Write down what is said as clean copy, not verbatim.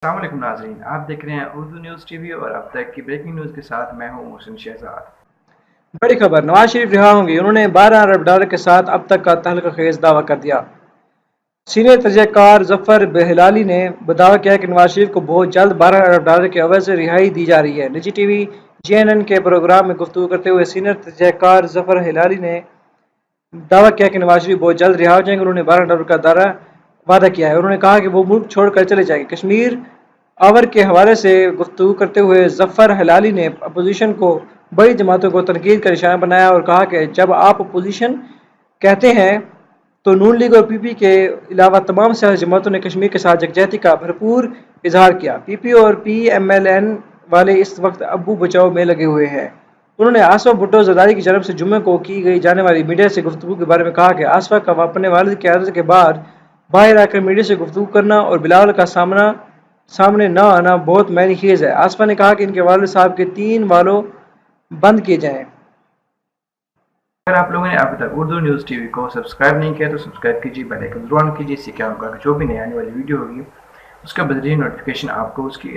السلام علیکم ناظرین، آپ دیکھ رہے ہیں اردو نیوز ٹی وی اور اب تک کی بریکنگ نیوز کے ساتھ میں ہوں محسن شہزاد۔ بڑی خبر، نواز شریف رہا ہوں گے۔ انہوں نے 12 ارب ڈالر کے ساتھ اب تک کا تہلکہ خیز دعویٰ کر دیا۔ سینئر تجزیہ کار ظفر ہلالی نے دعویٰ کیا کہ نواز شریف کو بہت جلد 12 ارب ڈالر کے عوض سے رہائی دی جا رہی ہے۔ نجی ٹی وی JNN کے پروگرام میں گفتگو کرتے ہوئے سینئر تجزیہ کار ظفر ہلالی نے دعویٰ کیا کہ نواز شریف بہت جلد رہا ہو جائیں گے۔ انہوں نے 12 ڈالر کا وعدہ کیا ہے۔ انہوں نے کہا کہ وہ ملک چھوڑ کر چلے جائیں گے۔ کشمیر آور کے حوالے سے گفتگو کرتے ہوئے ظفر ہلالی نے اپوزیشن کو بڑی جماعتوں کو تنقید کا نشانہ بنایا اور کہا کہ جب آپ اپوزیشن کہتے ہیں تو نون لیگ اور PP کے علاوہ تمام سیاسی جماعتوں نے کشمیر کے ساتھ یکجہتی کا بھرپور اظہار کیا۔ PP اور PMLN والے اس وقت ابو بچاؤ میں لگے ہوئے ہیں۔ انہوں نے آصفہ بھٹو زرداری کی جانب سے جمعے کو کی گئی جانے والی میڈیا سے گفتگو کے بارے میں کہا کہ آصفہ کا اپنے والد کی عیادت کے بعد باہر آ کر میڈیا سے گفتگو کرنا اور بلاول کا سامنے نہ آنا بہت معنی خیز ہے۔ آصفہ نے کہا کہ ان کے والد صاحب کے 3 والو بند کیے جائیں۔ اگر آپ لوگوں نے ابھی تک اردو نیوز ٹی وی کو سبسکرائب نہیں کیا تو سبسکرائب کیجیے، بیل آئیکن ضرور آن کیجیے، اس سے کیا ہوگا کہ جو بھی نئی آنے والی ویڈیو ہوگی اس کا بدرین نوٹیفیکیشن آپ کو اس کی